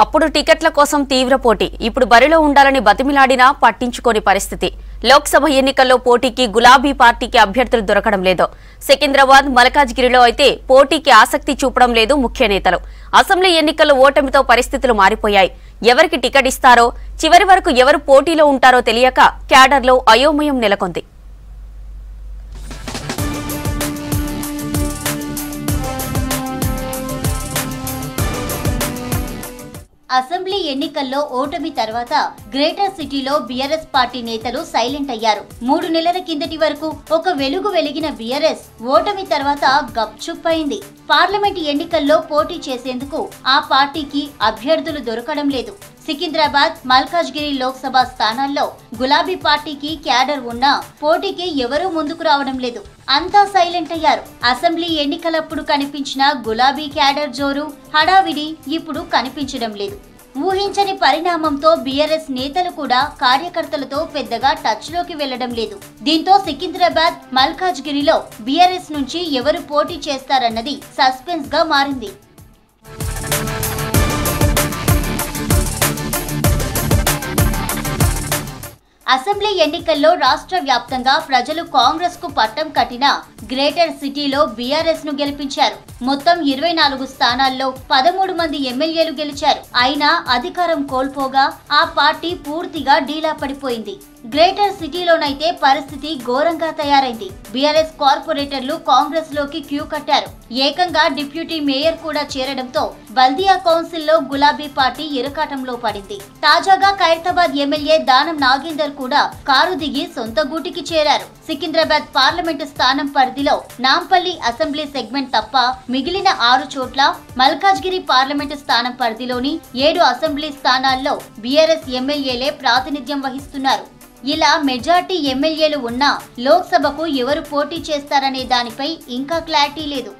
అప్పుడు టికెట్ల కోసం తీవ్ర పోటీ. ఇప్పుడు బరిలో ఉండాలని బతిమిలాడినా పట్టించుకోని పరిస్థితి. లోక్సభ ఎన్నికల్లో పోటీకి గులాబీ పార్టీకి అభ్యర్థులు దొరకడం లేదు. సికింద్రాబాద్, మల్కాజ్గిరిలో అయితే పోటీకి ఆసక్తి చూపడం లేదు ముఖ్య నేతలు. అసెంబ్లీ ఎన్నికల్లో ఓటమితో పరిస్థితులు మారిపోయాయి. ఎవరికి టికెట్ ఇస్తారో, చివరి వరకు ఎవరు పోటీలో ఉంటారో తెలియక క్యాడర్లో అయోమయం నెలకొంది. అసెంబ్లీ ఎన్నికల్లో ఓటమి తర్వాత గ్రేటర్ సిటీలో బీఆర్ఎస్ పార్టీ నేతలు సైలెంట్ అయ్యారు. 3 నెలల కిందటి వరకు ఒక వెలుగు వెలిగిన బీఆర్ఎస్ ఓటమి తర్వాత గప్చుప్ అయింది. పార్లమెంట్ ఎన్నికల్లో పోటీ చేసేందుకు ఆ పార్టీకి అభ్యర్థులు దొరకడం లేదు. సికింద్రాబాద్, మల్కాజ్గిరి లోక్సభ స్థానాల్లో గులాబీ పార్టీకి క్యాడర్ ఉన్నా పోటీకి ఎవరూ ముందుకు రావడం లేదు. అంతా సైలెంట్ అయ్యారు. అసెంబ్లీ ఎన్నికలప్పుడు కనిపించిన గులాబీ క్యాడర్ జోరు, హడావిడి ఇప్పుడు కనిపించడం లేదు. ఊహించని పరిణామంతో బీఆర్ఎస్ నేతలు కూడా కార్యకర్తలతో పెద్దగా టచ్ లోకి వెళ్లడం లేదు. దీంతో సికింద్రాబాద్, మల్కాజ్గిరిలో బీఆర్ఎస్ నుంచి ఎవరు పోటీ చేస్తారన్నది సస్పెన్స్ గా మారింది. అసెంబ్లీ ఎన్నికల్లో రాష్ట్ర వ్యాప్తంగా ప్రజలు కాంగ్రెస్ కు పట్టం కట్టిన గ్రేటర్ సిటీలో బీఆర్ఎస్ ను గెలిపించారు. మొత్తం 24 స్థానాల్లో 13 మంది ఎమ్మెల్యేలు గెలిచారు. అయినా అధికారం కోల్పోగా ఆ పార్టీ పూర్తిగా డీలా పడిపోయింది. గ్రేటర్ సిటీలోనైతే పరిస్థితి ఘోరంగా తయారైంది. బీఆర్ఎస్ కార్పొరేటర్లు కాంగ్రెస్ లోకి క్యూ కట్టారు. ఏకంగా డిప్యూటీ మేయర్ కూడా చేరడంతో బల్దియా కౌన్సిల్లో గులాబీ పార్టీ ఇరకాటంలో పడింది. తాజాగా ఖైరతాబాద్ ఎమ్మెల్యే దానం నాగేందర్ కూడా కారు దిగి సొంత గూటికి చేరారు. సికింద్రాబాద్ పార్లమెంటు స్థానం పరిధిలో నాంపల్లి అసెంబ్లీ సెగ్మెంట్ తప్ప మిగిలిన 6 చోట్ల, మల్కాజ్గిరి పార్లమెంటు స్థానం పరిధిలోని 7 అసెంబ్లీ స్థానాల్లో బీఆర్ఎస్ ఎమ్మెల్యేలే ప్రాతినిధ్యం వహిస్తున్నారు. ఇలా మెజార్టీ ఎమ్మెల్యేలు ఉన్నా లోక్సభకు ఎవరు పోటీ చేస్తారనే దానిపై ఇంకా క్లారిటీ లేదు.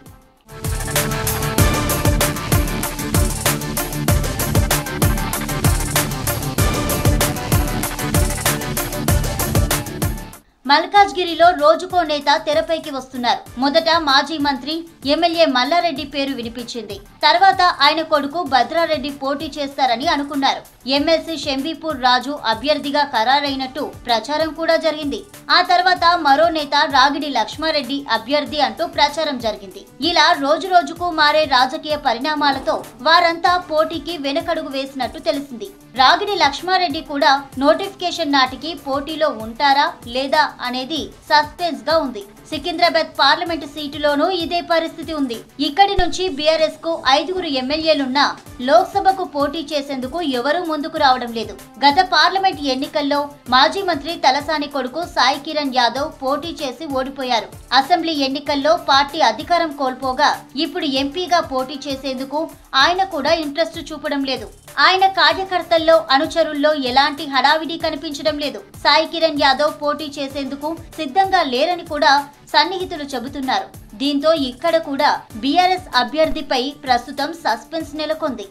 మల్కాజ్గిరిలో రోజుకో నేత తెరపైకి వస్తున్నారు. మొదట మాజీ మంత్రి ఎమ్మెల్యే మల్లారెడ్డి పేరు వినిపించింది. తర్వాత ఆయన కొడుకు భద్రారెడ్డి పోటీ చేస్తారని అనుకున్నారు. ఎమ్మెల్సీ షంబీపూర్ రాజు అభ్యర్థిగా ఖరారైనట్టు ప్రచారం కూడా జరిగింది. ఆ తర్వాత మరో నేత రాగిడి లక్ష్మారెడ్డి అభ్యర్థి అంటూ ప్రచారం జరిగింది. ఇలా రోజు రోజుకు మారే రాజకీయ పరిణామాలతో వారంతా పోటీకి వెనకడుగు వేసినట్టు తెలిసింది. రాగిడి లక్ష్మారెడ్డి కూడా నోటిఫికేషన్ నాటికి పోటీలో ఉంటారా లేదా అనేది సస్పెన్స్ గా ఉంది. సికింద్రాబాద్ పార్లమెంటు సీటులోనూ ఇదే పరిస్థితి ఉంది. ఇక్కడి నుంచి బీఆర్ఎస్ కు 5 ఎమ్మెల్యేలున్నా లోక్సభకు పోటీ చేసేందుకు ఎవరూ ముందుకు రావడం లేదు. గత పార్లమెంట్ ఎన్నికల్లో మాజీ మంత్రి తలసాని కొడుకు సాయి కిరణ్ యాదవ్ పోటీ చేసి ఓడిపోయారు. అసెంబ్లీ ఎన్నికల్లో పార్టీ అధికారం కోల్పోగా ఇప్పుడు ఎంపీగా పోటీ చేసేందుకు ఆయన కూడా ఇంట్రెస్ట్ చూపడం లేదు. ఆయన కార్యకర్తల్లో, అనుచరుల్లో ఎలాంటి హడావిడి కనిపించడం లేదు. సాయి కిరణ్ యాదవ్ పోటీ చేసేందుకు సిద్ధంగా లేరని కూడా సన్నిహితులు చెబుతున్నారు. దీంతో ఇక్కడ కూడా బీఆర్ఎస్ అభ్యర్థిపై ప్రస్తుతం సస్పెన్స్ నెలకొంది.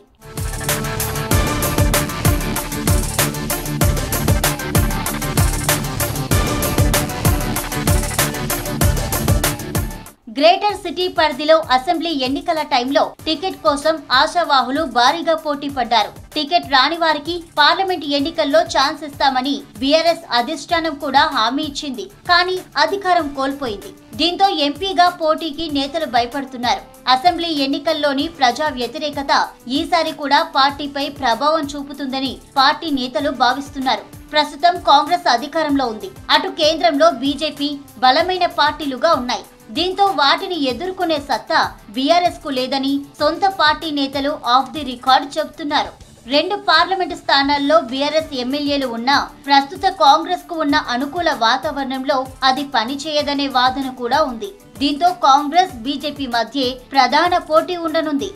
గ్రేటర్ సిటీ పరిధిలో అసెంబ్లీ ఎన్నికల టైంలో టికెట్ కోసం ఆశావాహులు భారీగా పోటీ పడ్డారు. టికెట్ రాని వారికి పార్లమెంట్ ఎన్నికల్లో ఛాన్స్ ఇస్తామని బీఆర్ఎస్ అధిష్టానం కూడా హామీ ఇచ్చింది. కానీ అధికారం కోల్పోయింది. దీంతో ఎంపీగా పోటీకి నేతలు భయపడుతున్నారు. అసెంబ్లీ ఎన్నికల్లోని ప్రజా వ్యతిరేకత ఈసారి కూడా పార్టీపై ప్రభావం చూపుతుందని పార్టీ నేతలు భావిస్తున్నారు. ప్రస్తుతం కాంగ్రెస్ అధికారంలో ఉంది. అటు కేంద్రంలో బీజేపీ బలమైన పార్టీలుగా ఉన్నాయి. దీంతో వాటిని ఎదుర్కొనే సత్తా బీఆర్ఎస్ కు లేదని సొంత పార్టీ నేతలు ఆఫ్ ది రికార్డ్ చెబుతున్నారు. 2 పార్లమెంటు స్థానాల్లో బీఆర్ఎస్ ఎమ్మెల్యేలు ఉన్నా ప్రస్తుత కాంగ్రెస్ కు ఉన్న అనుకూల వాతావరణంలో అది పనిచేయదనే వాదన కూడా ఉంది. దీంతో కాంగ్రెస్, బీజేపీ మధ్య ప్రధాన పోటీ ఉండనుంది.